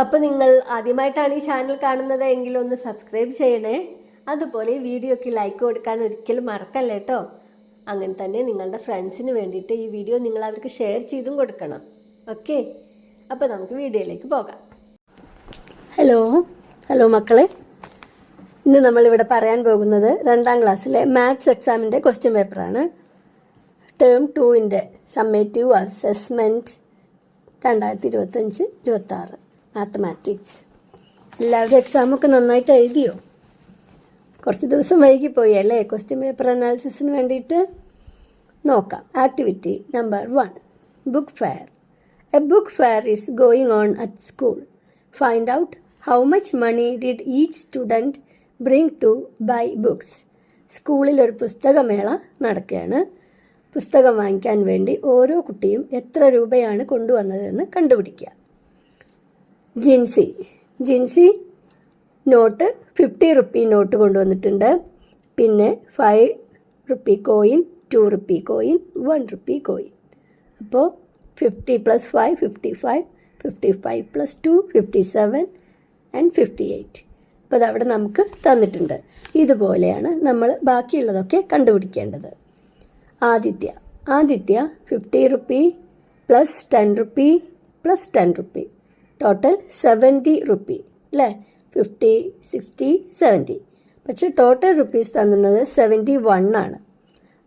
അപ്പോൾ നിങ്ങൾ ആദ്യമായിട്ടാണ് ഈ ചാനൽ കാണുന്നത് എങ്കിൽ ഒന്ന് സബ്സ്ക്രൈബ് ചെയ്യണേ. അതുപോലെ ഈ വീഡിയോയ്ക്ക് ലൈക്ക് കൊടുക്കാൻ ഒരിക്കലും മറക്കല്ലേ കേട്ടോ. അങ്ങനെ തന്നെ നിങ്ങളുടെ ഫ്രണ്ട്സിന് വേണ്ടിയിട്ട് ഈ വീഡിയോ നിങ്ങൾ അവർക്ക് ഷെയർ ചെയ്തും കൊടുക്കണം. ഓക്കെ, അപ്പോൾ നമുക്ക് വീഡിയോയിലേക്ക് പോകാം. ഹലോ മക്കളെ, ഇന്ന് നമ്മളിവിടെ പറയാൻ പോകുന്നത് 2ാം ക്ലാസ്സിലെ മാത്സ് എക്സാമിൻ്റെ ക്വസ്റ്റ്യൻ പേപ്പറാണ്. ടേം 2ൻ്റെ സമ്മേറ്റീവ് അസസ്മെൻറ്റ് 2025-26 മാത്തമാറ്റിക്സ്. എല്ലാവരും എക്സാമൊക്കെ നന്നായിട്ട് എഴുതിയോ? കുറച്ച് ദിവസം വൈകിപ്പോയി അല്ലേ ക്വസ്റ്റ്യൻ പേപ്പർ അനാലിസിസിന് വേണ്ടിയിട്ട്? നോക്കാം. Activity number 1, book fair. A book fair is going on at school. Find out how much money did each student bring to buy books. സ്കൂളിലൊരു പുസ്തകമേള നടക്കുകയാണ്. പുസ്തകം വാങ്ങിക്കാൻ വേണ്ടി ഓരോ കുട്ടിയും എത്ര രൂപയാണ് കൊണ്ടുവന്നതെന്ന് കണ്ടുപിടിക്കുക. ജിൻസി നോട്ട് 50 റുപ്പി നോട്ട് കൊണ്ടുവന്നിട്ടുണ്ട്. പിന്നെ 5 rupee coin, 2 rupee coin, 1 rupee coin. അപ്പോൾ 50 + 5 55, 55 + 2 57 ആൻഡ് 58. അപ്പോൾ അതവിടെ നമുക്ക് തന്നിട്ടുണ്ട്. ഇതുപോലെയാണ് നമ്മൾ ബാക്കിയുള്ളതൊക്കെ കണ്ടുപിടിക്കേണ്ടത്. Aditya 50 rupee + 10 rupee + 10 rupee, total 70 rupee അല്ലേ? 50, 60, 70. പക്ഷേ ടോട്ടൽ റുപ്പീസ് തന്നത് 71 ആണ്.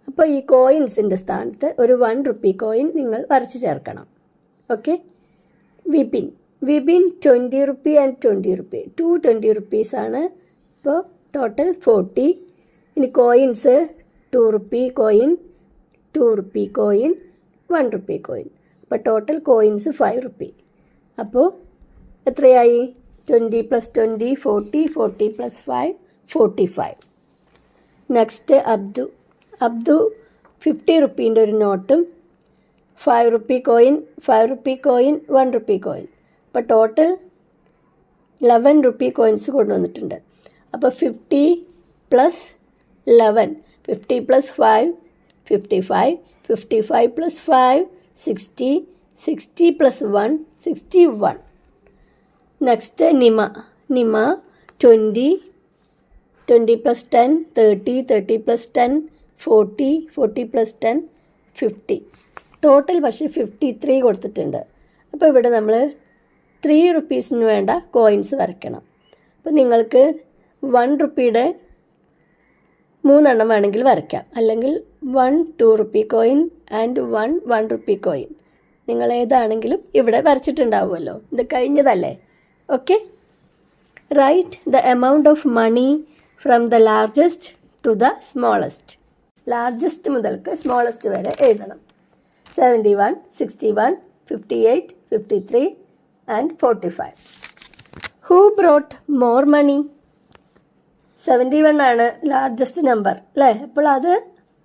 അപ്പോൾ ഈ കോയിൻസിൻ്റെ സ്ഥാനത്ത് ഒരു 1 റുപ്പി കോയിൻ നിങ്ങൾ വരച്ച് ചേർക്കണം. Okay. Vipin 20 rupee and 20 rupee, 220 റുപ്പീസാണ്. ഇപ്പോൾ ടോട്ടൽ 40. ഇനി coins 2 rupee coin, 2 rupee coin, 1 rupee coin. അപ്പോൾ ടോട്ടൽ കോയിൻസ് 5 റുപ്പി. അപ്പോൾ എത്രയായി? 20 + 20 40, 40 + 5 45. നെക്സ്റ്റ് അബ്ദു 50 റുപ്പീൻ്റെ ഒരു നോട്ടും 5 rupee coin, 5 rupee coin, 1 rupee coin. അപ്പോൾ ടോട്ടൽ 11 റുപ്പി കോയിൻസ് കൊണ്ടുവന്നിട്ടുണ്ട്. അപ്പോൾ 50 + 11, 50 + 5 55, 55 + 5 60, 60 + 1 61. നെക്സ്റ്റ് നിമ 20 + 10 30, 30 + 10 40, 40 + 10 50. ടോട്ടൽ പക്ഷേ 53 കൊടുത്തിട്ടുണ്ട്. അപ്പോൾ ഇവിടെ നമ്മൾ 3 റുപ്പീസിന് വേണ്ട കോയിൻസ് വരയ്ക്കണം. അപ്പോൾ നിങ്ങൾക്ക് 1 റുപ്പിയുടെ 3 എണ്ണം വേണമെങ്കിൽ വരയ്ക്കാം, അല്ലെങ്കിൽ 1 2 rupee coin and 1 rupee coin. നിങ്ങൾ ഏതാണെങ്കിലും ഇവിടെ വരച്ചിട്ടുണ്ടാവുമല്ലോ. ഇത് കഴിഞ്ഞതല്ലേ? Okay. Write the amount of money from the largest to the smallest. Largest മുതൽക്ക് സ്മോളസ്റ്റ് വരെ എഴുതണം. 71, 61, 58, 53 and 45. Who brought more money? 71 ആണ് ലാർജസ്റ്റ് നമ്പർ അല്ലേ? അപ്പോൾ അത്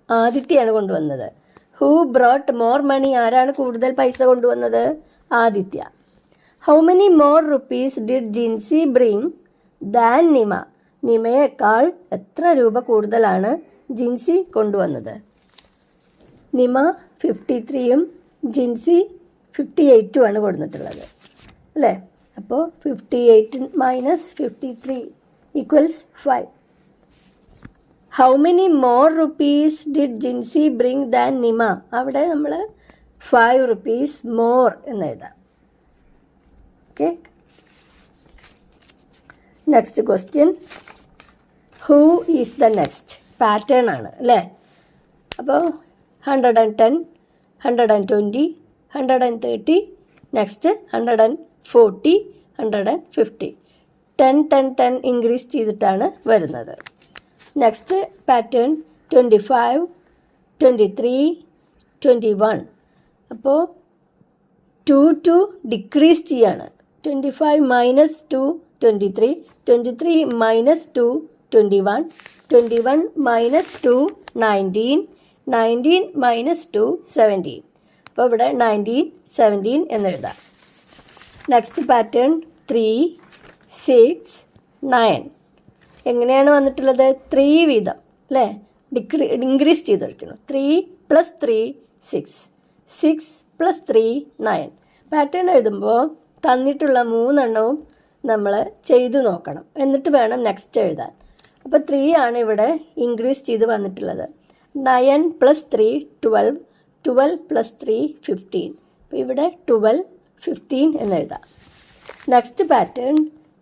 ആദിത്യയാണ് കൊണ്ടുവന്നത്. Who brought more money? ആരാണ് കൂടുതൽ പൈസ കൊണ്ടുവന്നത്? Aditya. How many more rupees did Jincy bring than Nima? നിമയേക്കാൾ എത്ര രൂപ കൂടുതലാണ് ജിൻസി കൊണ്ടുവന്നത്? നിമ 53ഉം ജിൻസി 58ഉം ആണ് കൊടുത്തിട്ടുള്ളത് അല്ലേ? അപ്പോൾ 58 - 53 = 5. How many more rupees did Jincy bring than Nima? അവിടെ നമ്മൾ 5 റുപ്പീസ് മോർ എന്ന് എഴുതാം. Okay. Next question, who is the next? Pattern ആണ് അല്ലേ? അപ്പോൾ 110, 120, 130, നെക്സ്റ്റ് 140, 150. 10, 10, 10 ഇൻക്രീസ് ചെയ്തിട്ടാണ് വരുന്നത്. Next pattern 25, 23, 21. അപ്പോൾ 2 ഡിക്രീസ് ചെയ്യാണ്. 25 - 2 23, 23 - 2 21, 21 - 2 19, 19 - 2 17. അപ്പോൾ ഇവിടെ 19, 17 എന്നെഴുതാം. Next pattern 3, 6, 9. എങ്ങനെയാണ് വന്നിട്ടുള്ളത്? 3 വീതം അല്ലേ? ഇൻക്രീസ് ചെയ്ത് വയ്ക്കുന്നു. 3 + 3 6, 6 + 3 9. പാറ്റേൺ എഴുതുമ്പോൾ തന്നിട്ടുള്ള 3 എണ്ണവും നമ്മൾ ചെയ്തു നോക്കണം. എന്നിട്ട് വേണം നെക്സ്റ്റ് എഴുതാൻ. അപ്പോൾ 3 ആണ് ഇവിടെ ഇൻക്രീസ് ചെയ്ത് വന്നിട്ടുള്ളത്. 9 + 3 12, 12 + 3 15. അപ്പോൾ ഇവിടെ 12 15 എന്ന് എഴുതാം. നെക്സ്റ്റ് പാറ്റേൺ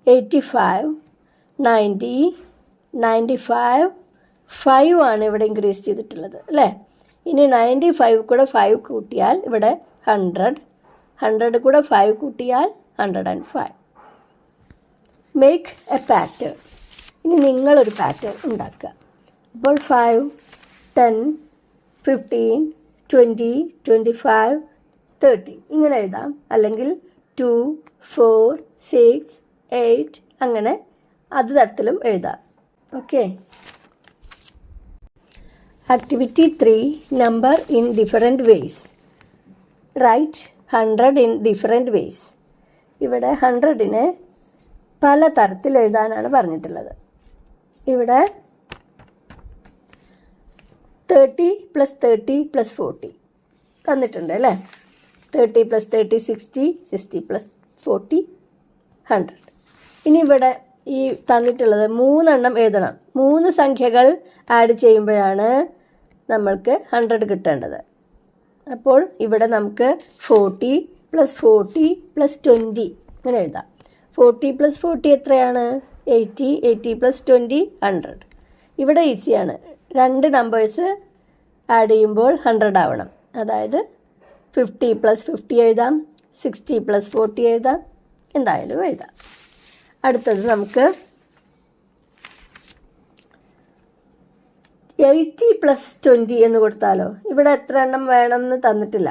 85 90 95 5 ആണ് ഇവിടെ ഇൻക്രീസ് ചെയ്തിട്ടുള്ളത് അല്ലേ. ഇനി 95 കൂടെ 5 കൂട്ടിയാൽ ഇവിടെ 100, 100 കൂടെ 5 കൂട്ടിയാൽ 105. Make A pattern. ഇനി നിങ്ങളൊരു പാറ്റേൺ ഉണ്ടാക്കുക. അപ്പോൾ 5 10 15 20 25 30 ഇങ്ങനെ എഴുതാം. അല്ലെങ്കിൽ 2 4 6 8 അങ്ങനെ അത് തരത്തിലും എഴുതാം. Okay. Activity 3 number in different ways. Write 100 in different ways. ഇവിടെ 100നെ പല തരത്തിൽ എഴുതാനാണ് പറഞ്ഞിട്ടുള്ളത്. ഇവിടെ 30 + 30 + 40 തന്നിട്ടുണ്ട് അല്ലേ. 30 + 30 60, 60 + 40 100. ഇനി ഇവിടെ ഈ തന്നിട്ടുള്ളത് 3 എണ്ണം എഴുതണം. 3 സംഖ്യകൾ ആഡ് ചെയ്യുമ്പോഴാണ് നമ്മൾക്ക് 100 കിട്ടേണ്ടത്. അപ്പോൾ ഇവിടെ നമുക്ക് 40 + 40 + 20 ഇങ്ങനെ എഴുതാം. 40 + 40 എത്രയാണ്? 80, 80 + 20 100. ഇവിടെ ഈസിയാണ്. 2 നമ്പേഴ്സ് ആഡ് ചെയ്യുമ്പോൾ 100 ആവണം. അതായത് 50 + 50 എഴുതാം, 60 + 40 എഴുതാം, എന്തായാലും എഴുതാം. അടുത്തത് നമുക്ക് 80 + 20 എന്ന് കൊടുത്താലോ? ഇവിടെ എത്ര എണ്ണം വേണമെന്ന് തന്നിട്ടില്ല.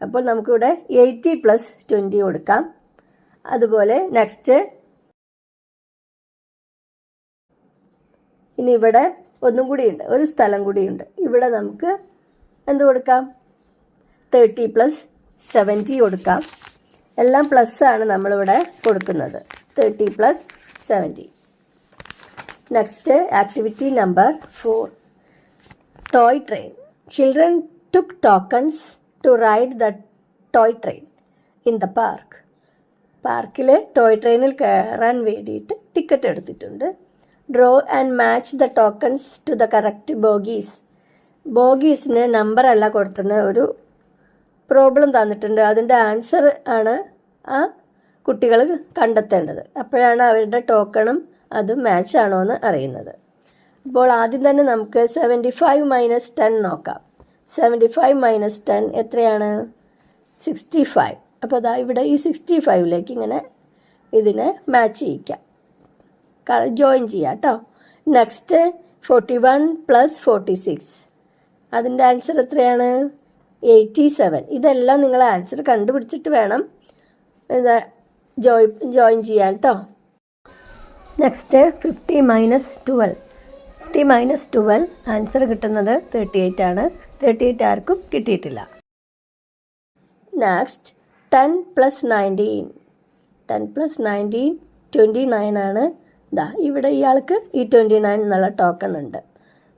അപ്പോൾ നമുക്കിവിടെ 80 + 20 കൊടുക്കാം. അതുപോലെ നെക്സ്റ്റ് ഇനി ഇവിടെ ഒന്നും കൂടിയുണ്ട്, ഒരു സ്ഥലം കൂടിയുണ്ട്. ഇവിടെ നമുക്ക് എന്ത് കൊടുക്കാം? 30 + 70 കൊടുക്കാം. എല്ലാം പ്ലസ് ആണ് നമ്മളിവിടെ കൊടുക്കുന്നത്. 30 + 70. Next activity number 4 toy train. Children took tokens to ride the toy train in the park. പാർക്കിൽ ടോയ് ട്രെയിനിൽ കയറാൻ വേണ്ടിയിട്ട് ടിക്കറ്റ് എടുത്തിട്ടുണ്ട്. Draw and match the tokens to the correct bogies. ബോഗീസിന് നമ്പറല്ല കൊടുത്തുന്ന ഒരു പ്രോബ്ലം തന്നിട്ടുണ്ട്. അതിൻ്റെ ആൻസർ ആണ് ആ കുട്ടികൾ കണ്ടെത്തേണ്ടത്. അപ്പോഴാണ് അവരുടെ ടോക്കണും അത് മാച്ച് ആണോ എന്ന് അറിയുന്നത്. അപ്പോൾ ആദ്യം തന്നെ നമുക്ക് 75 - 10 നോക്കാം. 75 - 10 എത്രയാണ്? 65. അപ്പോൾ അതാ ഇവിടെ ഈ 65ലേക്ക് ഇങ്ങനെ ഇതിനെ മാച്ച് ചെയ്യിക്കാം, ജോയിൻ ചെയ്യാം കേട്ടോ. നെക്സ്റ്റ് 41 + 46. അതിൻ്റെ ആൻസർ എത്രയാണ്? 87. ഇതെല്ലാം നിങ്ങൾ ആൻസർ കണ്ടുപിടിച്ചിട്ട് വേണം ഇത് ജോയിൻ ചെയ്യാൻ കേട്ടോ. നെക്സ്റ്റ് 50 - 12. 50 - 12 ആൻസർ കിട്ടുന്നത് 38 ആണ്. 38 ആർക്കും കിട്ടിയിട്ടില്ല. നെക്സ്റ്റ് 10 + 19. 10 + 19 29 ആണ്. ഇതാ ഇവിടെ ഇയാൾക്ക് ഈ 29 എന്നുള്ള ടോക്കൺ ഉണ്ട്.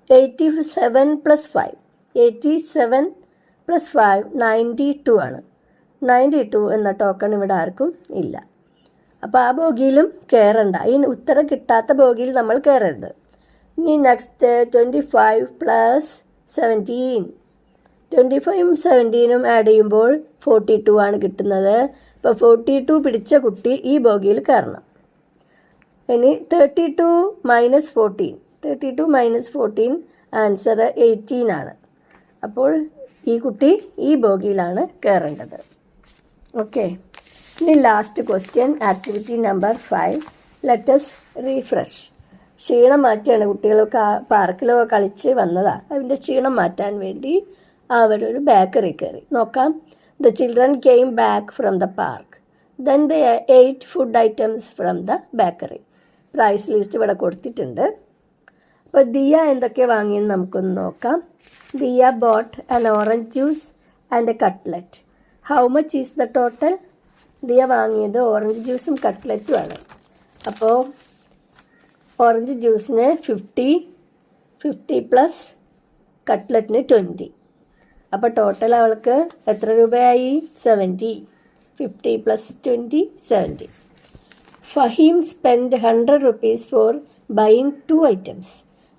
87 + 5. 87 + 5 92 ആണ്. 92 എന്ന ടോക്കൺ ഇവിടെ ആർക്കും ഇല്ല. അപ്പോൾ ആ ബോഗിയിലും കയറണ്ട. ഈ ഉത്തരം കിട്ടാത്ത ബോഗിയിൽ നമ്മൾ കയറരുത്. ഇനി നെക്സ്റ്റ് 25 + 17. 25ഉം 17ഉം ആഡ് ചെയ്യുമ്പോൾ 42 ആണ് കിട്ടുന്നത്. അപ്പോൾ 42 പിടിച്ച കുട്ടി ഈ ബോഗിയിൽ കയറണം. ഇനി 32 - 14. 32 - 14 ആൻസർ 18 ആണ്. അപ്പോൾ ഈ കുട്ടി ഈ ബോഗിയിലാണ് കയറേണ്ടത്. ഓക്കെ. ഇനി last question activity number 5. Let's refresh. ക്ഷീണം മാറ്റിയാണ് കുട്ടികളൊക്കെ പാർക്കിലൊക്കെ കളിച്ച് വന്നതാണ്. അതിൻ്റെ ക്ഷീണം മാറ്റാൻ വേണ്ടി അവരൊരു ബേക്കറി കയറി. നോക്കാം. The children came back from the park. Then the 8 food items from the bakery. Price list ഇവിടെ കൊടുത്തിട്ടുണ്ട്. അപ്പോൾ ദിയ എന്തൊക്കെ വാങ്ങിയെന്ന് നമുക്കൊന്ന് നോക്കാം. Diya bought an orange juice and a cutlet. How much is the total? Diya വാങ്ങിയത് ഓറഞ്ച് ജ്യൂസും കട്ട്ലറ്റും ആണ്. അപ്പോൾ ഓറഞ്ച് ജ്യൂസിന് 50, 50 + കട്ട്ലറ്റിന് 20. അപ്പോൾ ടോട്ടൽ അവൾക്ക് എത്ര രൂപയായി? 70. 50 plus 20, 70. Fahim spent 100 rupees for buying 2 items.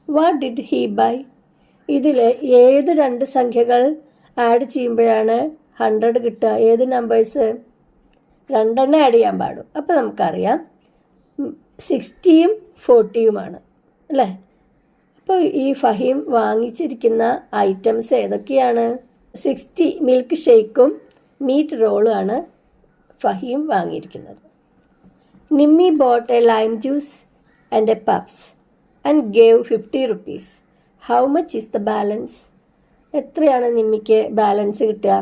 What did he buy? ഇതിൽ ഏത് രണ്ട് സംഖ്യകൾ ആഡ് ചെയ്യുമ്പോഴാണ് 100 കിട്ടുക? ഏത് നമ്പേഴ്സ്? രണ്ടെണ്ണം ആഡ് ചെയ്യാൻ പാടും. അപ്പോൾ നമുക്കറിയാം 60യും 40യുമാണ് അല്ലേ? അപ്പോൾ ഈ ഫഹീം വാങ്ങിച്ചിരിക്കുന്ന ഐറ്റംസ് ഏതൊക്കെയാണ്? 60 മിൽക്ക് ഷേക്കും മീറ്റ് റോളുമാണ് ഫഹീം വാങ്ങിയിരിക്കുന്നത്. Nimmi bought a lime juice and a puffs and gave 50 rupees. How much is the balance? എത്രയാണ് നിമ്മിക്ക് ബാലൻസ് കിട്ടുക?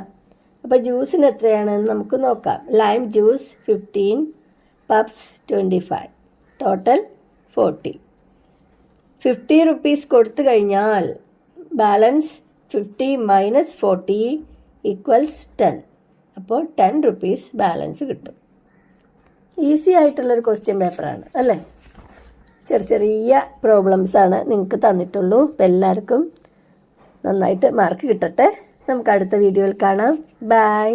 അപ്പോൾ ജ്യൂസിന് എത്രയാണെന്ന് നമുക്ക് നോക്കാം. Lime juice 15, puffs 25, total 40. 50 rupees കൊടുത്തു കഴിഞ്ഞാൽ ബാലൻസ് 50 minus 40 equals 10. അപ്പോൾ 10 rupees ബാലൻസ് കിട്ടും. ഈസി ആയിട്ടുള്ളൊരു ക്വസ്റ്റ്യൻ പേപ്പറാണ് അല്ലേ? ചെറിയ പ്രോബ്ലംസാണ് നിങ്ങൾക്ക് തന്നിട്ടുള്ളൂ. അപ്പോൾ എല്ലാവർക്കും നന്നായിട്ട് മാർക്ക് കിട്ടട്ടെ. നമുക്ക് അടുത്ത വീഡിയോയിൽ കാണാം. ബൈ.